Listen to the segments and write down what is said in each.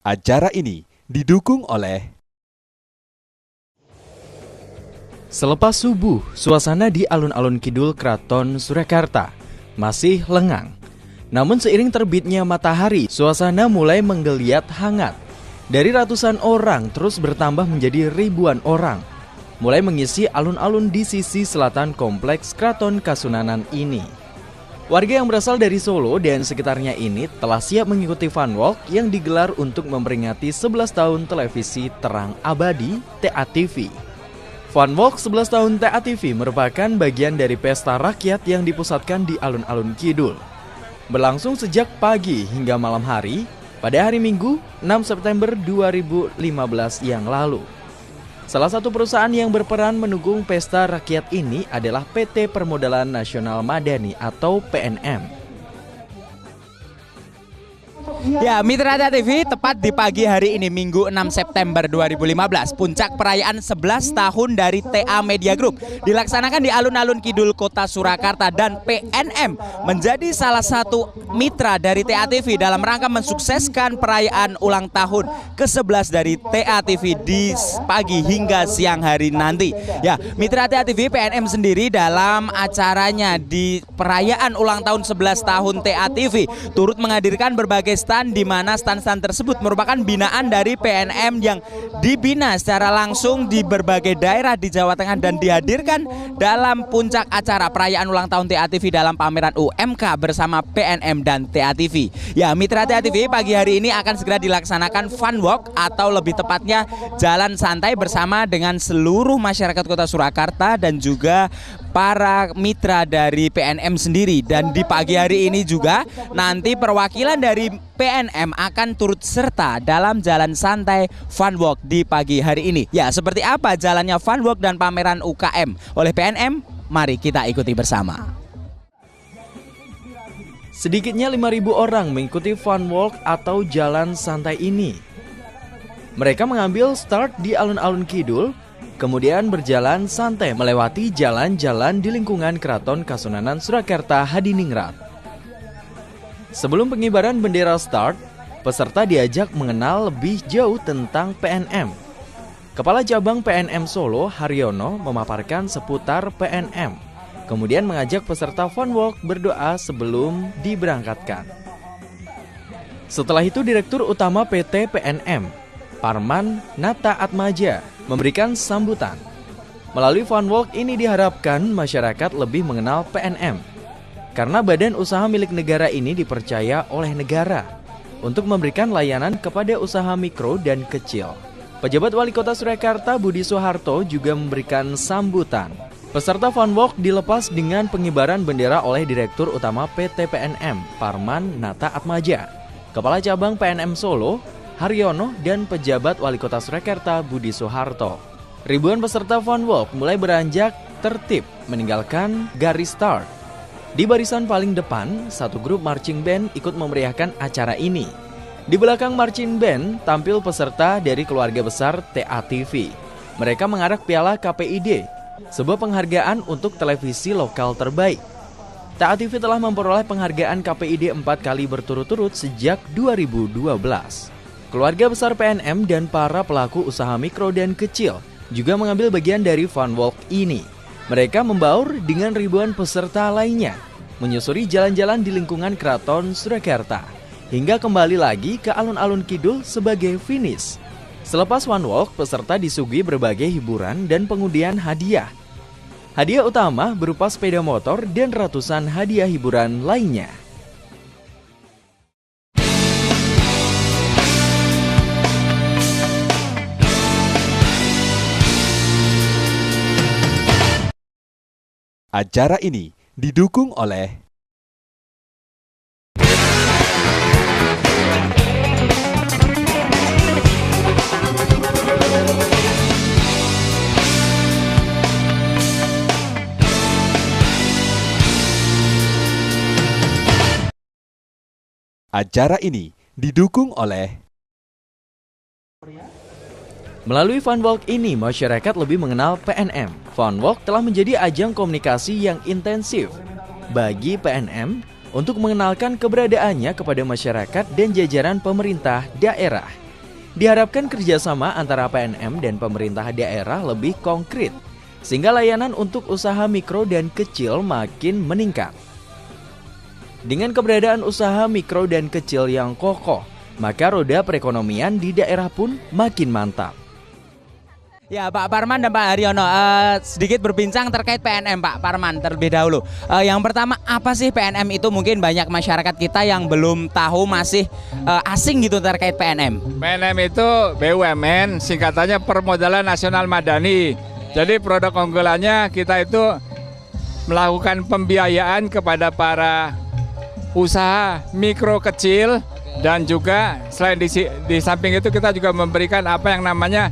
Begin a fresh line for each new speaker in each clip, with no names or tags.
Acara ini didukung oleh Selepas subuh, suasana di alun-alun kidul Keraton Surakarta masih lengang. Namun seiring terbitnya matahari, suasana mulai menggeliat hangat. Dari ratusan orang terus bertambah menjadi ribuan orang, mulai mengisi alun-alun di sisi selatan kompleks Keraton Kasunanan ini. Warga yang berasal dari Solo dan sekitarnya ini telah siap mengikuti fun walk yang digelar untuk memperingati 11 tahun televisi terang abadi TATV. Fun walk 11 tahun TATV merupakan bagian dari pesta rakyat yang dipusatkan di alun-alun kidul. Berlangsung sejak pagi hingga malam hari pada hari Minggu 6 September 2015 yang lalu. Salah satu perusahaan yang berperan mendukung pesta rakyat ini adalah PT Permodalan Nasional Madani atau PNM.
Ya, Mitra TV tepat di pagi hari ini Minggu 6 September 2015, puncak perayaan 11 tahun dari TA Media Group dilaksanakan di alun-alun kidul kota Surakarta, dan PNM menjadi salah satu mitra dari TA TV dalam rangka mensukseskan perayaan ulang tahun ke-11 dari TA TV di pagi hingga siang hari nanti. Ya, Mitra TA TV PNM sendiri dalam acaranya di perayaan ulang tahun 11 tahun TA TV turut menghadirkan berbagai stand, di mana stand-stand tersebut merupakan binaan dari PNM yang dibina secara langsung di berbagai daerah di Jawa Tengah dan dihadirkan dalam puncak acara perayaan ulang tahun TATV dalam pameran UMK bersama PNM dan TATV. Ya, Mitra TATV pagi hari ini akan segera dilaksanakan fun walk atau lebih tepatnya jalan santai bersama dengan seluruh masyarakat kota Surakarta dan juga para mitra dari PNM sendiri. Dan di pagi hari ini juga nanti perwakilan dari PNM akan turut serta dalam jalan santai fun walk di pagi hari ini. Ya, seperti apa jalannya fun walk dan pameran UKM oleh PNM? Mari kita ikuti bersama.
Sedikitnya 5.000 orang mengikuti fun walk atau jalan santai ini. Mereka mengambil start di alun-alun kidul, kemudian berjalan santai melewati jalan-jalan di lingkungan Keraton Kasunanan Surakarta Hadiningrat. Sebelum pengibaran bendera start, peserta diajak mengenal lebih jauh tentang PNM. Kepala Cabang PNM Solo, Haryono, memaparkan seputar PNM. Kemudian mengajak peserta fun walk berdoa sebelum diberangkatkan. Setelah itu Direktur Utama PT PNM, Parman Nata Atmaja, memberikan sambutan. Melalui fun walk ini diharapkan masyarakat lebih mengenal PNM. Karena badan usaha milik negara ini dipercaya oleh negara untuk memberikan layanan kepada usaha mikro dan kecil. Pejabat Wali Kota Surakarta Budi Soeharto juga memberikan sambutan. Peserta fun walk dilepas dengan pengibaran bendera oleh Direktur Utama PT PNM, Parman Nata Atmaja, Kepala Cabang PNM Solo, Haryono, dan pejabat Wali Kota Surakarta Budi Soeharto. Ribuan peserta fun walk mulai beranjak tertib meninggalkan garis start. Di barisan paling depan, satu grup marching band ikut memeriahkan acara ini. Di belakang marching band tampil peserta dari keluarga besar TATV. Mereka mengarak piala KPID, sebuah penghargaan untuk televisi lokal terbaik. TATV telah memperoleh penghargaan KPID 4 kali berturut-turut sejak 2012. Keluarga besar PNM dan para pelaku usaha mikro dan kecil juga mengambil bagian dari fun walk ini. Mereka membaur dengan ribuan peserta lainnya, menyusuri jalan-jalan di lingkungan Keraton Surakarta, hingga kembali lagi ke alun-alun kidul sebagai finish. Selepas fun walk, peserta disuguhi berbagai hiburan dan pengundian hadiah. Hadiah utama berupa sepeda motor dan ratusan hadiah hiburan lainnya. Acara ini didukung oleh Acara ini didukung oleh Melalui fun walk ini, masyarakat lebih mengenal PNM. Fun walk telah menjadi ajang komunikasi yang intensif bagi PNM untuk mengenalkan keberadaannya kepada masyarakat dan jajaran pemerintah daerah. Diharapkan kerjasama antara PNM dan pemerintah daerah lebih konkret, sehingga layanan untuk usaha mikro dan kecil makin meningkat. Dengan keberadaan usaha mikro dan kecil yang kokoh, maka roda perekonomian di daerah pun makin mantap.
Ya Pak Parman dan Pak Haryono, sedikit berbincang terkait PNM Pak Parman terlebih dahulu. Yang pertama, apa sih PNM itu? Mungkin banyak masyarakat kita yang belum tahu, masih asing gitu terkait PNM.
PNM itu BUMN, singkatannya Permodalan Nasional Madani. Jadi produk unggulannya kita itu melakukan pembiayaan kepada para usaha mikro kecil, dan juga selain di samping itu kita juga memberikan apa yang namanya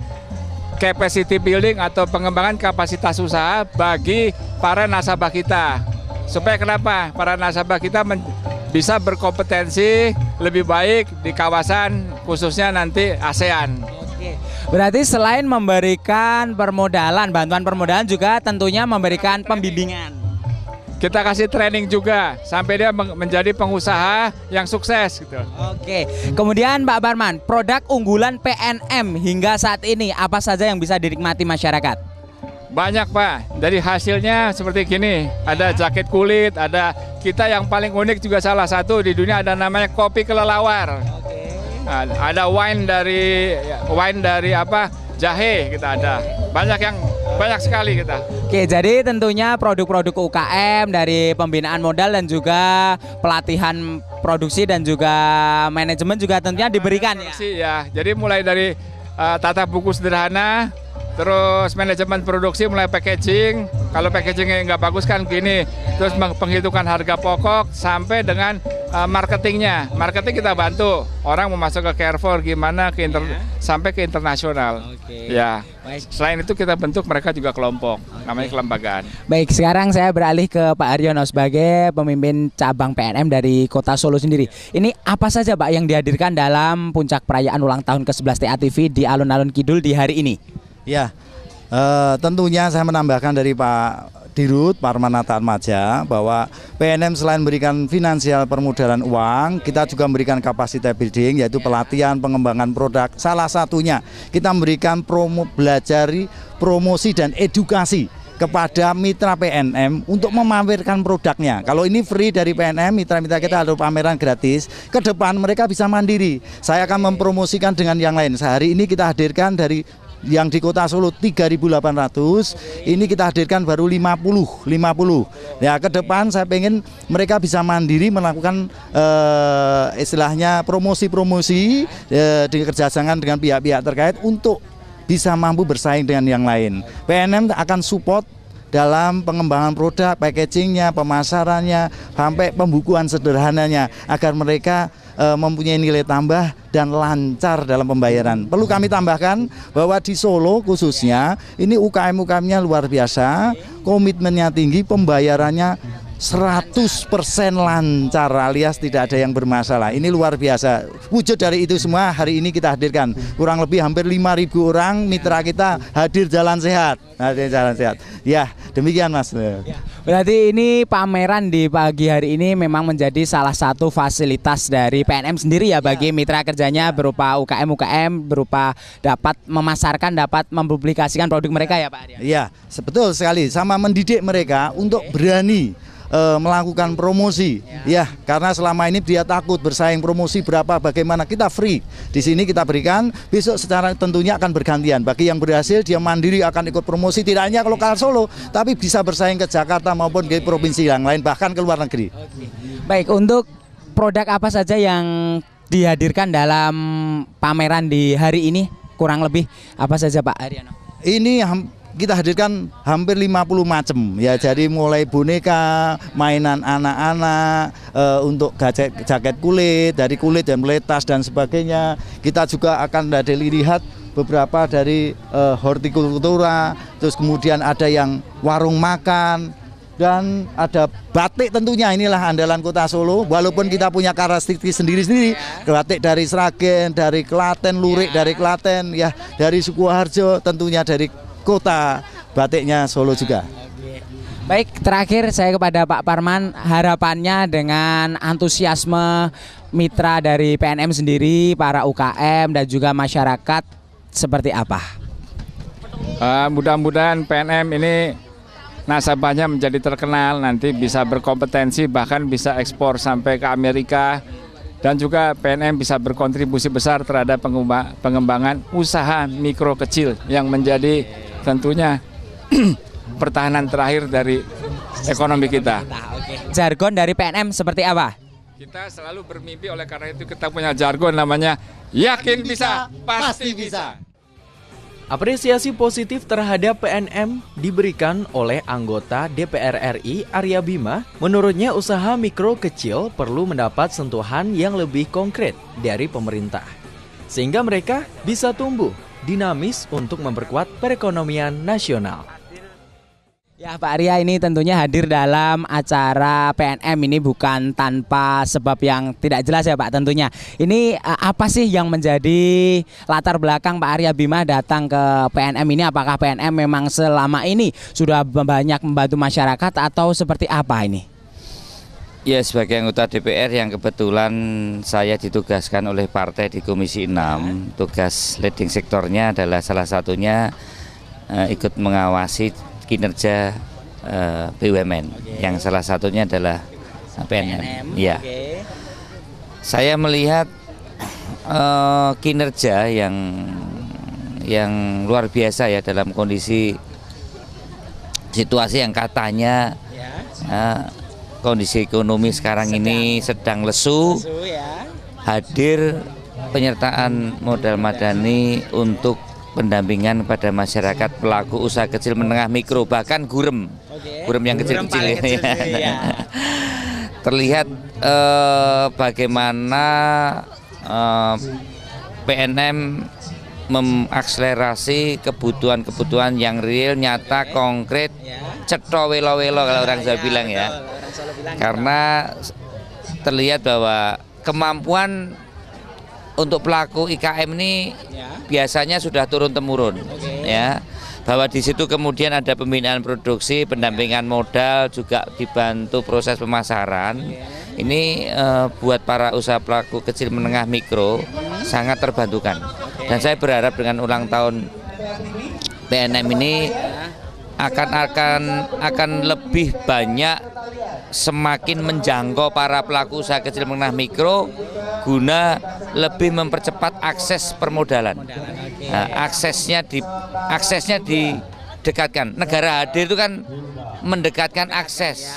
capacity building atau pengembangan kapasitas usaha bagi para nasabah kita. Supaya kenapa? Para nasabah kita bisa berkompetensi lebih baik di kawasan khususnya nanti ASEAN.
Oke. Berarti selain memberikan permodalan, bantuan permodalan juga tentunya memberikan pembimbingan.
Kita kasih training juga sampai dia menjadi pengusaha yang sukses gitu.
Oke. Kemudian Pak Parman, produk unggulan PNM hingga saat ini apa saja yang bisa dinikmati masyarakat?
Banyak Pak. Dari hasilnya seperti gini. Ada jaket kulit, ada kita yang paling unik juga salah satu di dunia ada namanya kopi kelelawar. Nah, ada wine dari apa? Jahe kita ada. Banyak sekali kita.
Oke, jadi tentunya produk-produk UKM dari pembinaan modal dan juga pelatihan produksi dan juga manajemen juga tentunya diberikan ya.
Ya, jadi mulai dari tata buku sederhana, terus manajemen produksi mulai packaging. Kalau packagingnya nggak bagus kan gini, terus penghitungan harga pokok sampai dengan marketingnya. Marketing kita bantu orang mau masuk ke Carrefour gimana sampai ke internasional. Ya. Selain itu kita bentuk mereka juga kelompok, namanya kelembagaan.
Baik, sekarang saya beralih ke Pak Haryono sebagai pemimpin cabang PNM dari Kota Solo sendiri. Ini apa saja Pak yang dihadirkan dalam puncak perayaan ulang tahun ke-11 TA TV di Alun-Alun Kidul di hari ini?
Ya, tentunya saya menambahkan dari Pak Dirut Parmanata Atmaja bahwa PNM selain memberikan finansial permodalan uang, kita juga memberikan capacity building, yaitu pelatihan, pengembangan produk. Salah satunya kita memberikan promosi dan edukasi kepada mitra PNM untuk memamerkan produknya. Kalau ini free dari PNM, mitra-mitra kita ada pameran gratis. Ke depan mereka bisa mandiri. Saya akan mempromosikan dengan yang lain. Sehari ini kita hadirkan dari yang di Kota Solo 3.800, ini kita hadirkan baru 50. Ya, ke depan saya pengen mereka bisa mandiri melakukan istilahnya promosi-promosi dikerjasamakan dengan pihak-pihak terkait untuk bisa mampu bersaing dengan yang lain. PNM akan support dalam pengembangan produk, packagingnya, pemasarannya, sampai pembukuan sederhananya agar mereka mempunyai nilai tambah dan lancar dalam pembayaran. Perlu kami tambahkan bahwa di Solo khususnya ini UKM-UKM-nya luar biasa, komitmennya tinggi, pembayarannya 100% lancar alias tidak ada yang bermasalah. Ini luar biasa. Wujud dari itu semua hari ini kita hadirkan. Kurang lebih hampir 5.000 orang mitra kita hadir jalan sehat. Ya, demikian Mas.
Ya, berarti ini pameran di pagi hari ini memang menjadi salah satu fasilitas dari PNM sendiri ya bagi mitra kerjanya berupa UKM berupa dapat memasarkan, dapat mempublikasikan produk mereka ya Pak Arya.
Iya, betul sekali. Sama mendidik mereka untuk berani melakukan promosi, ya, karena selama ini dia takut bersaing promosi berapa, bagaimana, kita free di sini kita berikan. Besok secara tentunya akan bergantian. Bagi yang berhasil dia mandiri akan ikut promosi tidak hanya ke lokal Solo, tapi bisa bersaing ke Jakarta maupun ke provinsi yang lain bahkan ke luar negeri.
Baik, untuk produk apa saja yang dihadirkan dalam pameran di hari ini kurang lebih apa saja Pak Haryono?
Ini kita hadirkan hampir 50 macam ya, jadi mulai boneka, mainan anak-anak, untuk jaket kulit, dari kulit dan mulai tas dan sebagainya. Kita juga akan lihat beberapa dari hortikultura, terus kemudian ada yang warung makan, dan ada batik tentunya. Inilah andalan Kota Solo, walaupun kita punya karakteristik sendiri-sendiri. Batik dari Sragen, dari Klaten, lurik dari Klaten, ya dari Sukoharjo, tentunya dari kota batiknya Solo juga.
Baik, terakhir saya kepada Pak Parman, harapannya dengan antusiasme mitra dari PNM sendiri, para UKM dan juga masyarakat seperti apa?
Mudah-mudahan PNM ini nasabahnya menjadi terkenal, nanti bisa berkompetensi, bahkan bisa ekspor sampai ke Amerika. Dan juga PNM bisa berkontribusi besar terhadap pengembangan usaha mikro kecil yang menjadi tentunya pertahanan terakhir dari ekonomi kita.
Jargon dari PNM seperti apa?
Kita selalu bermimpi, oleh karena itu kita punya jargon namanya yakin bisa, pasti bisa.
Apresiasi positif terhadap PNM diberikan oleh anggota DPR RI Arya Bima. Menurutnya usaha mikro kecil perlu mendapat sentuhan yang lebih konkret dari pemerintah, sehingga mereka bisa tumbuh dinamis untuk memperkuat perekonomian nasional.
Ya Pak Arya, ini tentunya hadir dalam acara PNM ini bukan tanpa sebab yang tidak jelas ya Pak tentunya. Ini apa sih yang menjadi latar belakang Pak Arya Bima datang ke PNM ini? Apakah PNM memang selama ini sudah banyak membantu masyarakat atau seperti apa ini?
Ya, sebagai anggota DPR yang kebetulan saya ditugaskan oleh partai di Komisi 6, tugas leading sektornya adalah salah satunya ikut mengawasi kinerja BUMN, yang salah satunya adalah PNM. Ya, saya melihat kinerja yang luar biasa ya dalam kondisi situasi yang katanya kondisi ekonomi sekarang ini sedang lesu. Hadir penyertaan modal madani untuk pendampingan pada masyarakat pelaku usaha kecil menengah mikro, bahkan gurem yang kecil-kecil ini. Terlihat bagaimana PNM mengakselerasi kebutuhan-kebutuhan yang real, nyata, konkret, cetha welo-welo kalau orang Jawa bilang ya. Karena terlihat bahwa kemampuan untuk pelaku IKM ini biasanya sudah turun-temurun, ya. Bahwa di situ kemudian ada pembinaan produksi, pendampingan modal, juga dibantu proses pemasaran. Ini buat para usaha pelaku kecil menengah mikro sangat terbantukan. Dan saya berharap dengan ulang tahun PNM ini akan lebih banyak, semakin menjangkau para pelaku usaha kecil menengah mikro guna lebih mempercepat akses permodalan. Nah, aksesnya didekatkan. Negara hadir itu kan mendekatkan akses.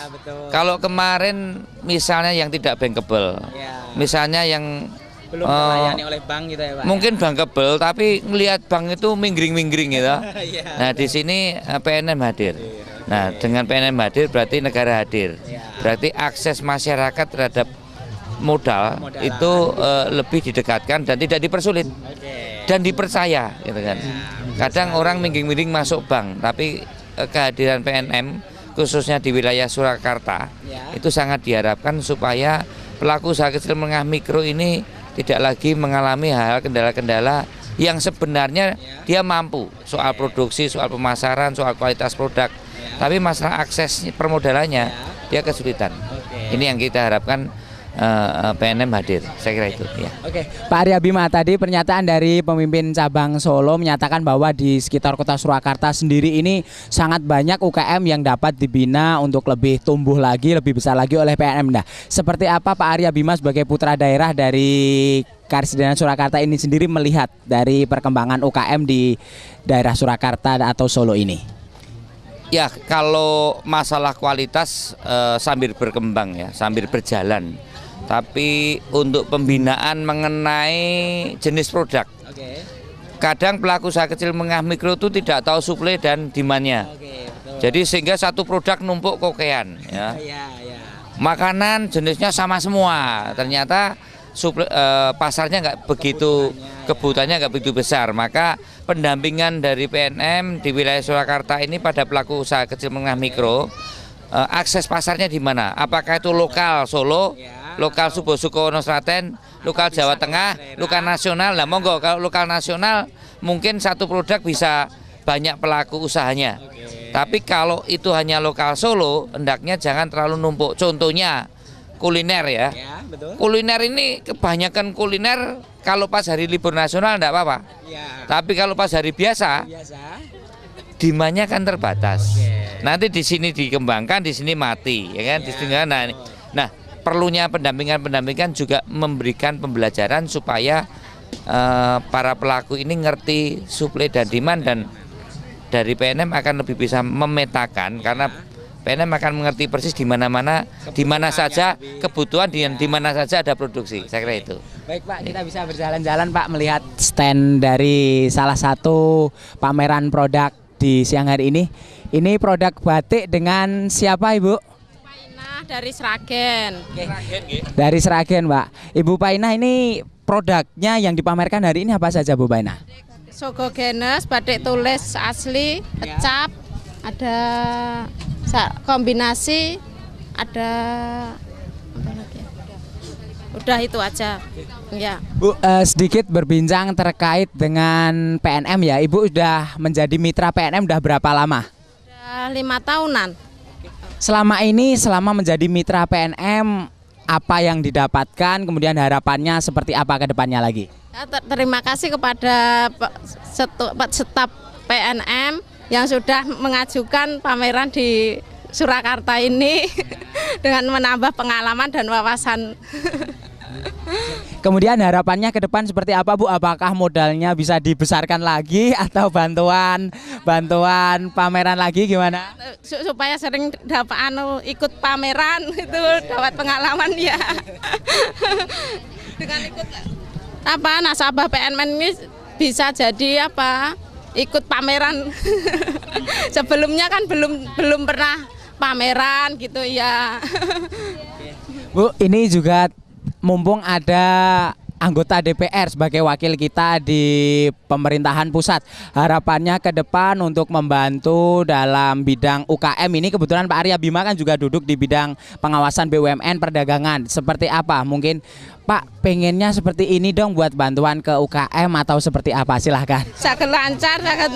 Kalau kemarin misalnya yang tidak bankable, misalnya yang
belum terlayani oleh bank gitu ya Pak.
Mungkin bankable tapi melihat bank itu minggring-minggring gitu. Nah, di sini PNM hadir. Nah, dengan PNM hadir berarti negara hadir. Berarti akses masyarakat terhadap modal itu lebih didekatkan dan tidak dipersulit. Dan dipercaya gitu kan. Kadang orang minggring-minggring masuk bank, tapi kehadiran PNM khususnya di wilayah Surakarta itu sangat diharapkan supaya pelaku usaha kecil menengah mikro ini tidak lagi mengalami hal kendala-kendala yang sebenarnya dia mampu soal produksi, soal pemasaran, soal kualitas produk, tapi masalah akses permodalannya dia kesulitan. Ini yang kita harapkan PNM hadir, saya kira itu ya.
Oke, Pak Arya Bima, tadi pernyataan dari pemimpin cabang Solo menyatakan bahwa di sekitar kota Surakarta sendiri ini sangat banyak UKM yang dapat dibina untuk lebih tumbuh lagi, lebih besar lagi oleh PNM. Nah, seperti apa Pak Arya Bima sebagai putra daerah dari Karesidenan Surakarta ini sendiri melihat dari perkembangan UKM di daerah Surakarta atau Solo ini?
Ya, kalau masalah kualitas sambil berkembang ya, sambil berjalan. Tapi untuk pembinaan mengenai jenis produk, kadang pelaku usaha kecil menengah mikro itu tidak tahu suplai dan demand-nya. Jadi sehingga satu produk numpuk kokean ya. Makanan jenisnya sama semua, ternyata pasarnya nggak begitu, kebutuhannya nggak begitu besar. Maka pendampingan dari PNM di wilayah Surakarta ini pada pelaku usaha kecil menengah mikro, akses pasarnya di mana? Apakah itu lokal Solo, lokal Sukowono Slaten, lokal Jawa Tengah, lokal nasional? Nah, monggo, kalau lokal nasional mungkin satu produk bisa banyak pelaku usahanya. Tapi kalau itu hanya lokal Solo, hendaknya jangan terlalu numpuk. Contohnya kuliner ya.
Ya, betul.
Kuliner ini kebanyakan kuliner kalau pas hari libur nasional enggak apa-apa.
Ya.
Tapi kalau pas hari biasa, demandnya kan terbatas. Nanti di sini dikembangkan, di sini mati, ya kan? Di sini nah, perlunya pendampingan juga memberikan pembelajaran supaya para pelaku ini ngerti suplai dan demand, dan dari PNM akan lebih bisa memetakan karena PNM akan mengerti persis di mana-mana, di mana saja kebutuhan, di mana saja ada produksi. Saya kira itu.
Baik Pak, kita bisa berjalan-jalan Pak melihat stand dari salah satu pameran produk di siang hari ini. Ini produk batik dengan siapa Ibu?
Painah dari Sragen.
Dari Sragen Pak. Ibu Painah, ini produknya yang dipamerkan hari ini apa saja Bu Painah?
Sogogenes, batik tulis asli, cap, ada kombinasi, ada apa lagi? Udah itu aja. Ya.
Bu, sedikit berbincang terkait dengan PNM ya. Ibu sudah menjadi mitra PNM udah berapa lama?
Udah 5 tahunan.
Selama menjadi mitra PNM, apa yang didapatkan, kemudian harapannya seperti apa ke depannya lagi?
Ya, terima kasih kepada staf PNM yang sudah mengajukan pameran di Surakarta ini dengan menambah pengalaman dan wawasan.
Kemudian harapannya ke depan seperti apa Bu? Apakah modalnya bisa dibesarkan lagi atau bantuan pameran lagi gimana?
Supaya sering dapat ikut pameran itu dapat pengalaman ya. Dengan ikut nasabah PNM ini bisa jadi ikut pameran. Sebelumnya kan belum pernah pameran gitu ya.
Bu, ini juga mumpung ada anggota DPR sebagai wakil kita di pemerintahan pusat, harapannya ke depan untuk membantu dalam bidang UKM ini. Kebetulan Pak Arya Bima kan juga duduk di bidang pengawasan BUMN perdagangan. Seperti apa? Mungkin Pak pengennya seperti ini dong buat bantuan ke UKM atau seperti apa? Silahkan.
Sangat lancar, sangat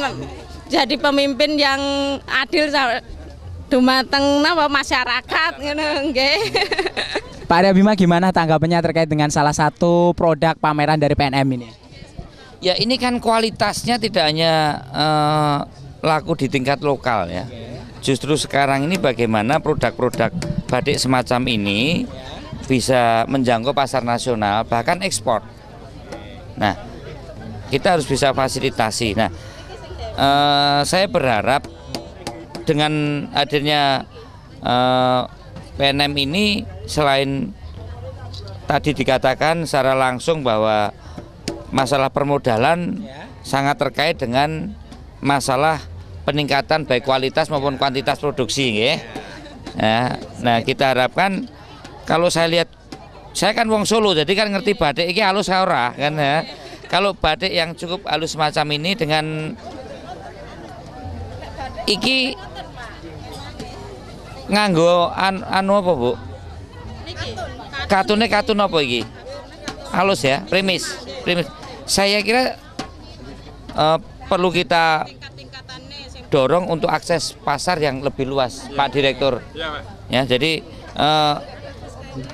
jadi pemimpin yang adil dumateng masyarakat ngono nggih.
Pak Arya Bima, gimana tanggapannya terkait dengan salah satu produk pameran dari PNM ini?
Ya ini kan kualitasnya tidak hanya laku di tingkat lokal ya. Justru sekarang ini bagaimana produk-produk batik semacam ini bisa menjangkau pasar nasional bahkan ekspor. Nah, kita harus bisa fasilitasi. Nah, saya berharap dengan hadirnya PNM ini, selain tadi dikatakan secara langsung bahwa masalah permodalan sangat terkait dengan masalah peningkatan baik kualitas maupun kuantitas produksi ya. Nah, kita harapkan, kalau saya lihat, saya kan wong Solo jadi kan ngerti batik ini halus ora kan ya. Kalau batik yang cukup halus semacam ini dengan iki nganggo anu apa Bu? Katun apa iki? Halus ya, premis. Saya kira perlu kita dorong untuk akses pasar yang lebih luas, Pak Direktur. Ya, jadi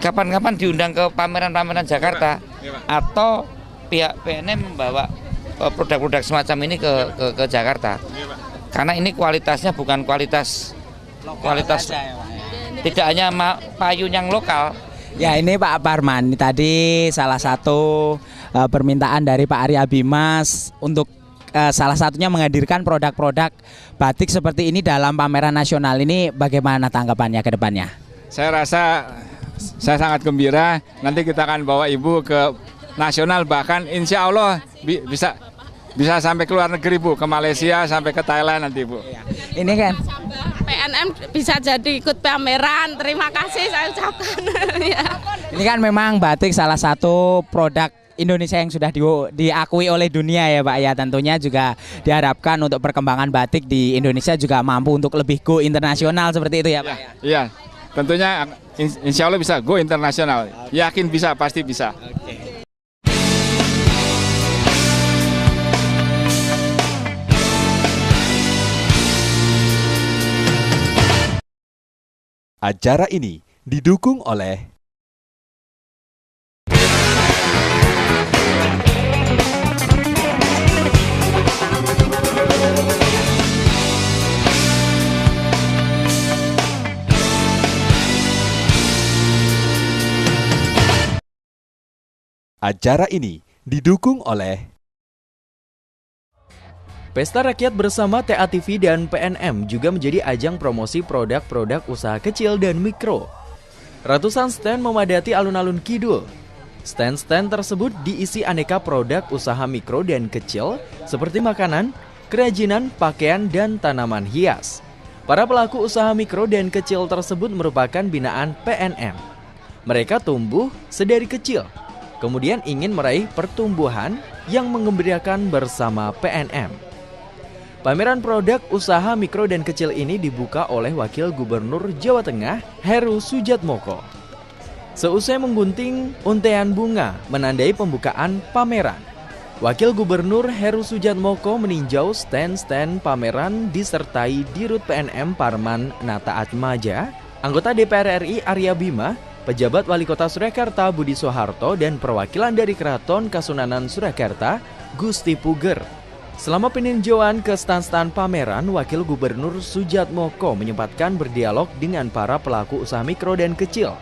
kapan-kapan diundang ke pameran-pameran Jakarta atau pihak PNM membawa produk-produk semacam ini ke Jakarta. Karena ini kualitasnya bukan kualitas tidak hanya payung yang lokal.
Ya, ini Pak Parman tadi salah satu permintaan dari Pak Arya Bimas untuk salah satunya menghadirkan produk-produk batik seperti ini dalam pameran nasional ini. Bagaimana tanggapannya ke depannya?
Saya rasa saya sangat gembira. Nanti kita akan bawa Ibu ke nasional, bahkan insya Allah bisa sampai ke luar negeri Bu, ke Malaysia sampai ke Thailand nanti Bu.
Ini kan
PNM bisa jadi ikut pameran. Terima kasih saya ucapkan. Ya.
Ini kan memang batik salah satu produk Indonesia yang sudah diakui oleh dunia ya Pak ya. Tentunya juga diharapkan untuk perkembangan batik di Indonesia juga mampu untuk lebih go internasional seperti itu ya Pak ya.
Iya, tentunya insya Allah bisa go internasional. Yakin bisa, pasti bisa.
Acara ini didukung oleh Acara ini didukung oleh
Pesta Rakyat bersama TATV dan PNM juga menjadi ajang promosi produk-produk usaha kecil dan mikro. Ratusan stand memadati alun-alun Kidul. Stand-stand tersebut diisi aneka produk usaha mikro dan kecil seperti makanan, kerajinan, pakaian, dan tanaman hias. Para pelaku usaha mikro dan kecil tersebut merupakan binaan PNM. Mereka tumbuh sedari kecil, kemudian ingin meraih pertumbuhan yang menggembirakan bersama PNM. Pameran produk usaha mikro dan kecil ini dibuka oleh Wakil Gubernur Jawa Tengah, Heru Sujatmoko. Seusai menggunting untaian bunga menandai pembukaan pameran, Wakil Gubernur Heru Sujatmoko meninjau stand-stand pameran disertai Dirut PNM Parman Nata Atmaja, anggota DPR RI Arya Bima, pejabat Wali Kota Surakarta Budi Soeharto, dan perwakilan dari Keraton Kasunanan Surakarta, Gusti Puger. Selama peninjauan ke stand-stand pameran, Wakil Gubernur Sujatmoko menyempatkan berdialog dengan para pelaku usaha mikro dan kecil.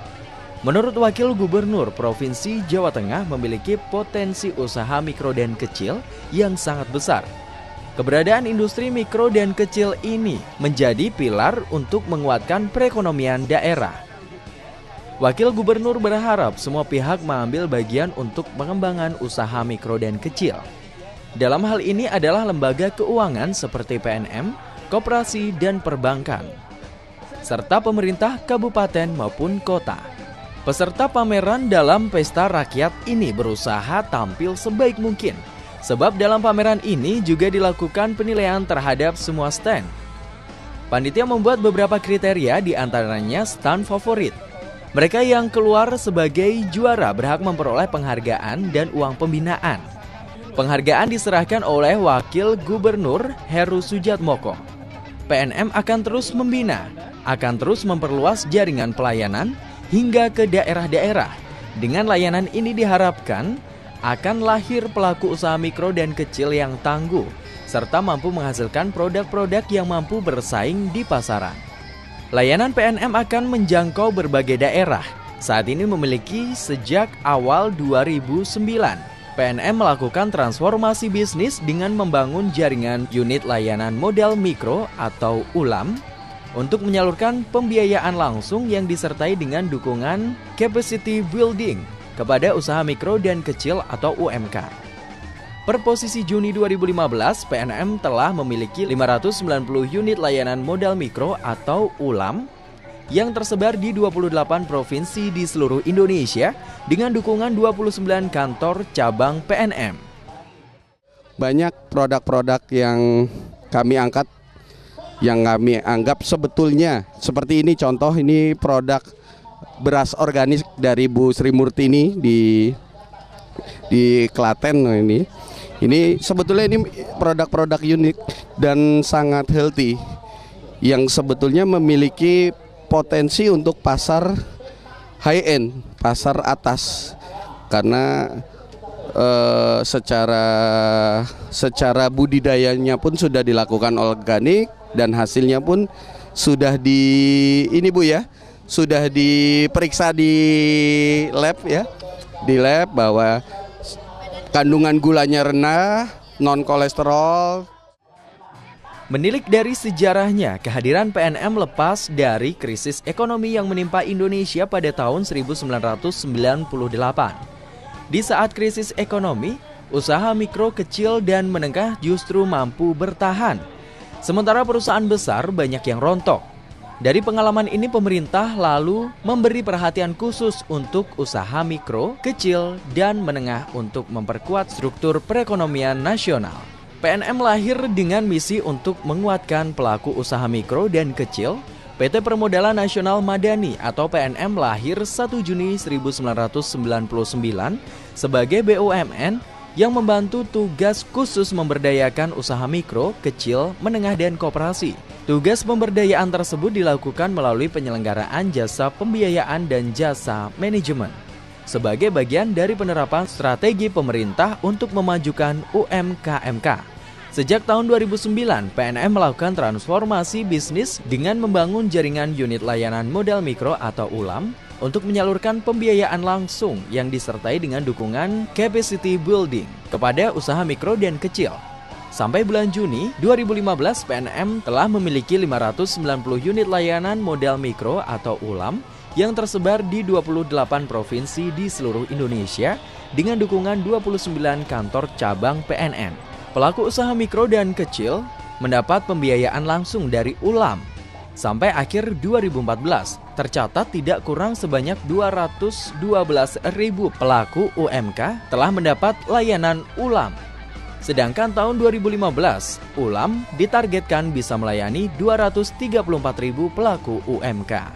Menurut Wakil Gubernur Provinsi Jawa Tengah memiliki potensi usaha mikro dan kecil yang sangat besar. Keberadaan industri mikro dan kecil ini menjadi pilar untuk menguatkan perekonomian daerah. Wakil Gubernur berharap semua pihak mengambil bagian untuk pengembangan usaha mikro dan kecil. Dalam hal ini adalah lembaga keuangan seperti PNM, koperasi, dan perbankan, serta pemerintah kabupaten maupun kota. Peserta pameran dalam pesta rakyat ini berusaha tampil sebaik mungkin, sebab dalam pameran ini juga dilakukan penilaian terhadap semua stand. Panitia membuat beberapa kriteria, di antaranya stand favorit. Mereka yang keluar sebagai juara berhak memperoleh penghargaan dan uang pembinaan. Penghargaan diserahkan oleh Wakil Gubernur Heru Sujatmoko. PNM akan terus membina, akan terus memperluas jaringan pelayanan hingga ke daerah-daerah. Dengan layanan ini diharapkan akan lahir pelaku usaha mikro dan kecil yang tangguh, serta mampu menghasilkan produk-produk yang mampu bersaing di pasaran. Layanan PNM akan menjangkau berbagai daerah. Saat ini memiliki sejak awal 2009. PNM melakukan transformasi bisnis dengan membangun jaringan unit layanan modal mikro atau ULAM untuk menyalurkan pembiayaan langsung yang disertai dengan dukungan capacity building kepada usaha mikro dan kecil atau UMK. Per posisi Juni 2015, PNM telah memiliki 590 unit layanan modal mikro atau ULAM yang tersebar di 28 provinsi di seluruh Indonesia dengan dukungan 29 kantor cabang PNM.
Banyak produk-produk yang kami angkat, yang kami anggap sebetulnya seperti ini, contoh ini produk beras organik dari Bu Sri Murtini di Klaten ini. Ini sebetulnya ini produk-produk unik dan sangat healthy yang sebetulnya memiliki potensi untuk pasar high end, pasar atas, karena secara budidayanya pun sudah dilakukan organik dan hasilnya pun sudah sudah diperiksa di lab bahwa kandungan gulanya rendah, non kolesterol.
Menilik dari sejarahnya, kehadiran PNM lepas dari krisis ekonomi yang menimpa Indonesia pada tahun 1998. Di saat krisis ekonomi, usaha mikro, kecil, dan menengah justru mampu bertahan. Sementara perusahaan besar banyak yang rontok. Dari pengalaman ini, pemerintah lalu memberi perhatian khusus untuk usaha mikro, kecil, dan menengah untuk memperkuat struktur perekonomian nasional. PNM lahir dengan misi untuk menguatkan pelaku usaha mikro dan kecil. PT Permodalan Nasional Madani atau PNM lahir 1 Juni 1999 sebagai BUMN yang membantu tugas khusus memberdayakan usaha mikro, kecil, menengah, dan koperasi. Tugas pemberdayaan tersebut dilakukan melalui penyelenggaraan jasa pembiayaan dan jasa manajemen sebagai bagian dari penerapan strategi pemerintah untuk memajukan UMKMK. Sejak tahun 2009, PNM melakukan transformasi bisnis dengan membangun jaringan unit layanan modal mikro atau ULAM untuk menyalurkan pembiayaan langsung yang disertai dengan dukungan capacity building kepada usaha mikro dan kecil. Sampai bulan Juni 2015, PNM telah memiliki 590 unit layanan modal mikro atau ULAM yang tersebar di 28 provinsi di seluruh Indonesia dengan dukungan 29 kantor cabang PNM. Pelaku usaha mikro dan kecil mendapat pembiayaan langsung dari ULAM. Sampai akhir 2014, tercatat tidak kurang sebanyak 212.000 pelaku UMK telah mendapat layanan ULAM. Sedangkan tahun 2015, ULAM ditargetkan bisa melayani 234.000 pelaku UMK.